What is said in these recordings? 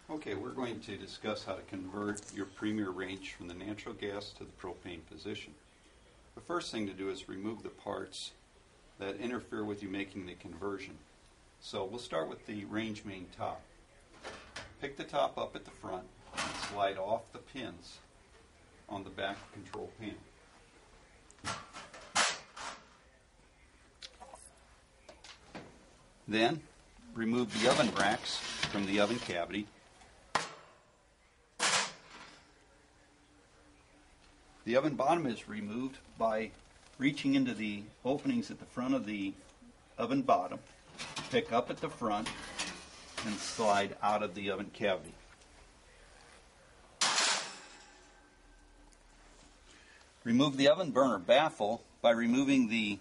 Okay, we're going to discuss how to convert your premier range from the natural gas to the propane position. The first thing to do is remove the parts that interfere with you making the conversion. So we'll start with the range main top. Pick the top up at the front and slide off the pins on the back control panel. Then remove the oven racks from the oven cavity. The oven bottom is removed by reaching into the openings at the front of the oven bottom, pick up at the front, and slide out of the oven cavity. Remove the oven burner baffle by removing the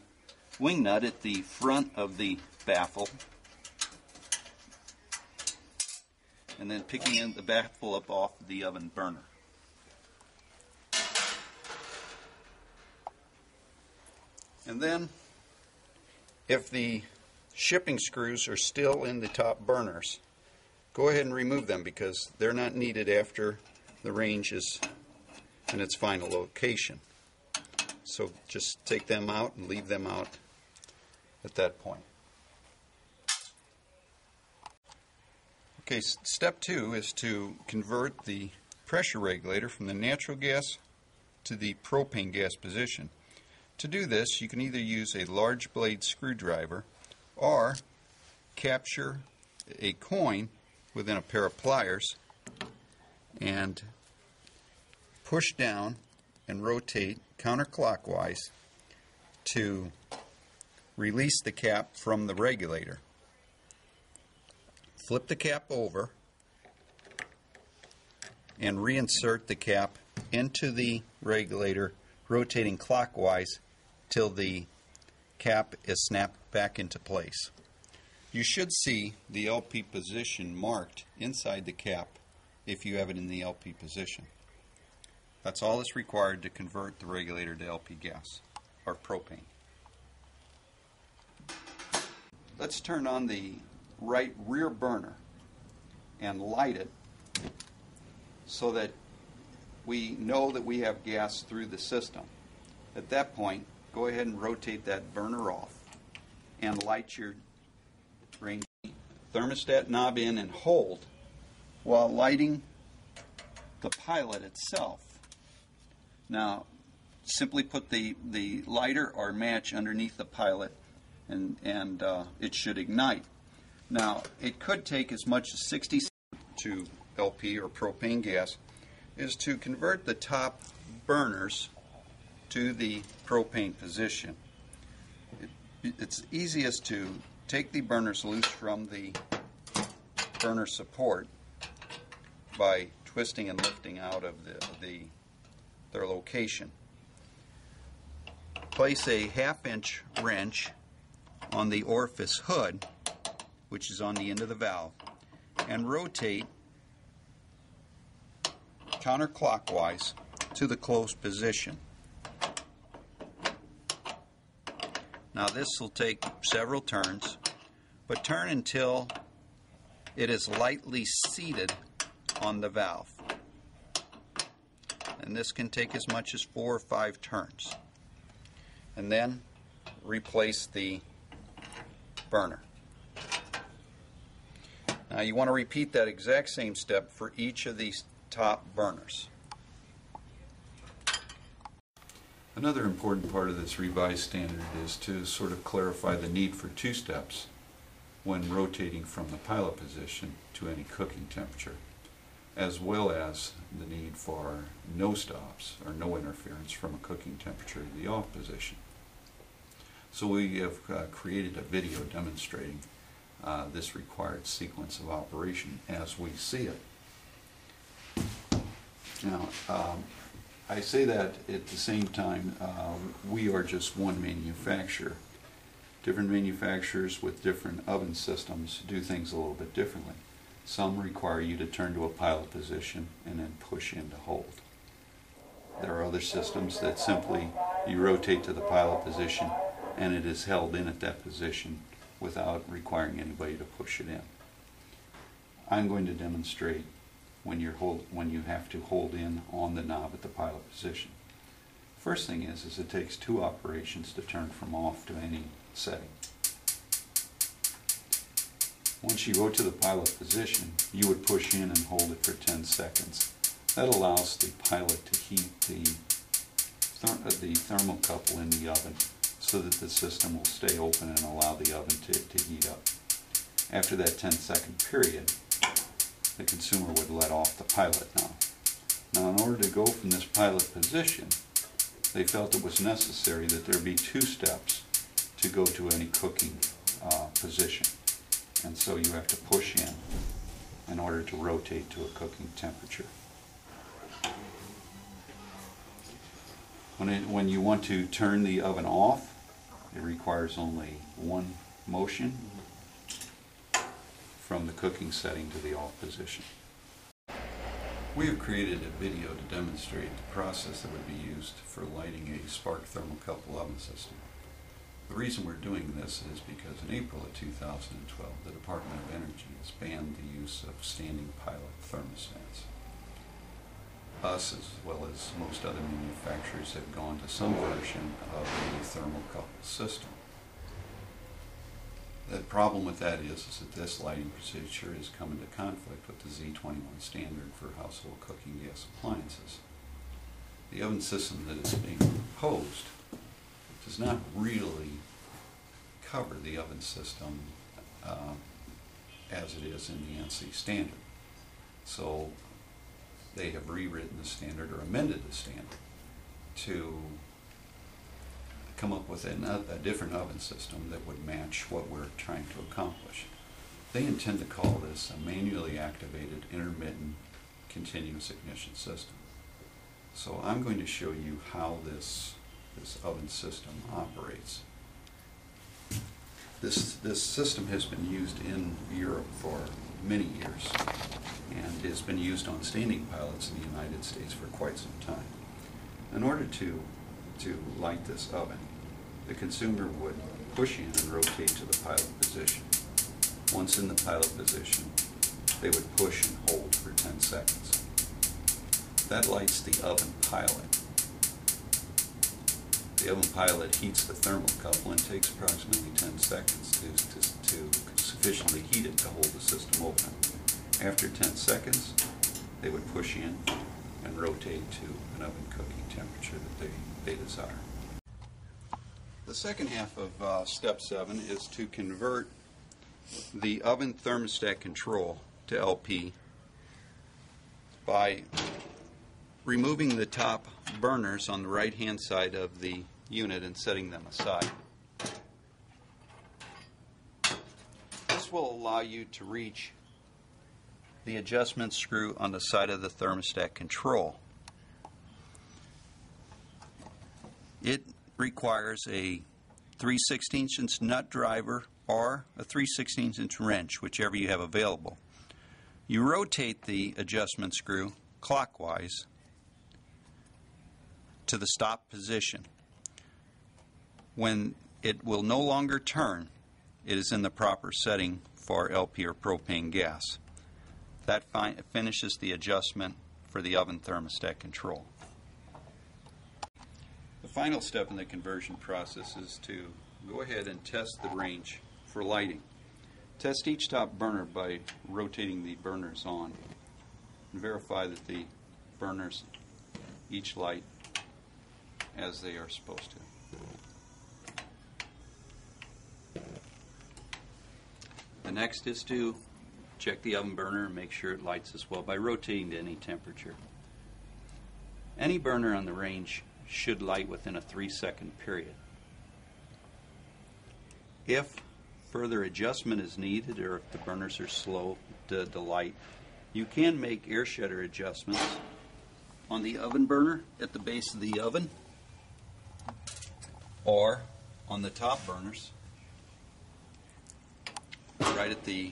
wing nut at the front of the baffle and then picking the baffle up off the oven burner. And then, if the shipping screws are still in the top burners, go ahead and remove them because they're not needed after the range is in its final location. So just take them out and leave them out at that point. Okay, step 2 is to convert the pressure regulator from the natural gas to the propane gas position. To do this, you can either use a large blade screwdriver or capture a coin within a pair of pliers and push down and rotate counterclockwise to release the cap from the regulator. Flip the cap over and reinsert the cap into the regulator, rotating clockwise till the cap is snapped back into place. You should see the LP position marked inside the cap if you have it in the LP position. That's all that's required to convert the regulator to LP gas or propane. Let's turn on the right rear burner and light it so that we know that we have gas through the system. At that point, go ahead and rotate that burner off and light your range thermostat knob in and hold while lighting the pilot itself. Now, simply put the lighter or match underneath the pilot and it should ignite. Now, it could take as much as 60 seconds to LP or propane gas is to convert the top burners to the propane position. It's easiest to take the burners loose from the burner support by twisting and lifting out of their location. Place a 1/2-inch wrench on the orifice hood, which is on the end of the valve, and rotate counterclockwise to the closed position. Now this will take several turns, but turn until it is lightly seated on the valve. And this can take as much as 4 or 5 turns. And then replace the burner. Now you want to repeat that exact same step for each of these top burners. Another important part of this revised standard is to sort of clarify the need for 2 steps when rotating from the pilot position to any cooking temperature, as well as the need for no stops or no interference from a cooking temperature to the off position. So we have created a video demonstrating this required sequence of operation as we see it. Now, I say that at the same time, we are just one manufacturer. Different manufacturers with different oven systems do things a little bit differently. Some require you to turn to a pilot position and then push in to hold. There are other systems that simply you rotate to the pilot position and it is held in at that position without requiring anybody to push it in. I'm going to demonstrate when you have to hold in on the knob at the pilot position. First thing is it takes 2 operations to turn from off to any setting. Once you go to the pilot position, you would push in and hold it for 10 seconds. That allows the pilot to heat the thermocouple in the oven so that the system will stay open and allow the oven to heat up. After that 10-second period, the consumer would let off the pilot knob. Now, in order to go from this pilot position, they felt it was necessary that there be 2 steps to go to any cooking position. And so you have to push in order to rotate to a cooking temperature. When you want to turn the oven off, it requires only 1 motion from the cooking setting to the off position. We have created a video to demonstrate the process that would be used for lighting a spark thermocouple oven system. The reason we're doing this is because in April of 2012, the Department of Energy has banned the use of standing pilot thermostats. Us, as well as most other manufacturers, have gone to some version of a thermocouple system. The problem with that is that this lighting procedure has come into conflict with the Z21 standard for household cooking gas appliances. The oven system that is being proposed does not really cover the oven system as it is in the NC standard. So they have rewritten the standard or amended the standard to come up with a different oven system that would match what we're trying to accomplish. They intend to call this a manually activated intermittent continuous ignition system. So I'm going to show you how this oven system operates. This system has been used in Europe for many years and has been used on standing pilots in the United States for quite some time. In order to light this oven, the consumer would push in and rotate to the pilot position. Once in the pilot position, they would push and hold for 10 seconds. That lights the oven pilot. The oven pilot heats the thermocouple and takes approximately 10 seconds to sufficiently heat it to hold the system open. After 10 seconds, they would push in and rotate to an oven cooking temperature that they desire. The second half of step 7 is to convert the oven thermostat control to LP by removing the top burners on the right-hand side of the unit and setting them aside. This will allow you to reach the adjustment screw on the side of the thermostat control. It requires a 3/16" nut driver or a 3/16" wrench, whichever you have available. You rotate the adjustment screw clockwise to the stop position. When it will no longer turn, it is in the proper setting for LP or propane gas. That finishes the adjustment for the oven thermostat control. The final step in the conversion process is to go ahead and test the range for lighting. Test each top burner by rotating the burners on and verify that the burners each light as they are supposed to. The next is to check the oven burner and make sure it lights as well by rotating to any temperature. Any burner on the range should light within a 3-second period. If further adjustment is needed or if the burners are slow to light, you can make air shutter adjustments on the oven burner at the base of the oven or on the top burners right at the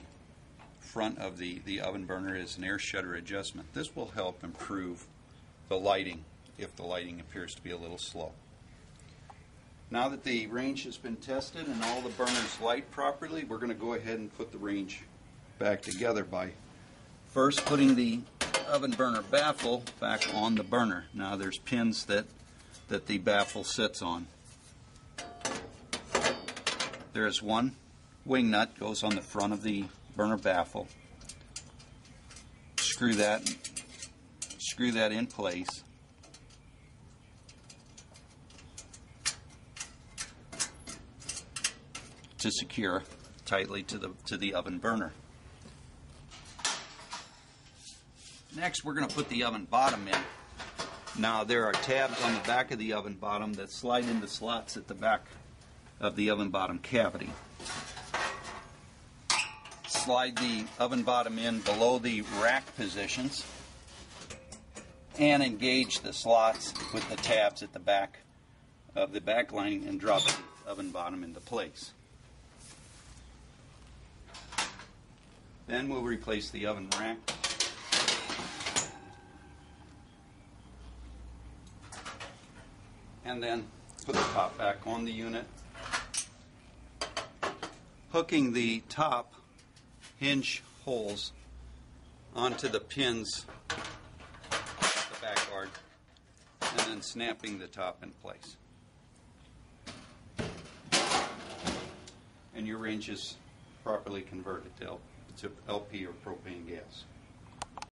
front of the oven burner is an air shutter adjustment. This will help improve the lighting if the lighting appears to be a little slow. Now that the range has been tested and all the burners light properly, we're going to go ahead and put the range back together by First, putting the oven burner baffle back on the burner. Now there's pins that the baffle sits on. There's one wing nut goes on the front of the burner baffle. Screw that in place. To secure tightly to the oven burner. Next, we're going to put the oven bottom in. Now, there are tabs on the back of the oven bottom that slide into slots at the back of the oven bottom cavity. Slide the oven bottom in below the rack positions and engage the slots with the tabs at the back of the back lining and drop the oven bottom into place. Then we'll replace the oven rack. And then put the top back on the unit, hooking the top hinge holes onto the pins at the back guard, and then snapping the top in place. And your range is properly converted to LP or propane gas.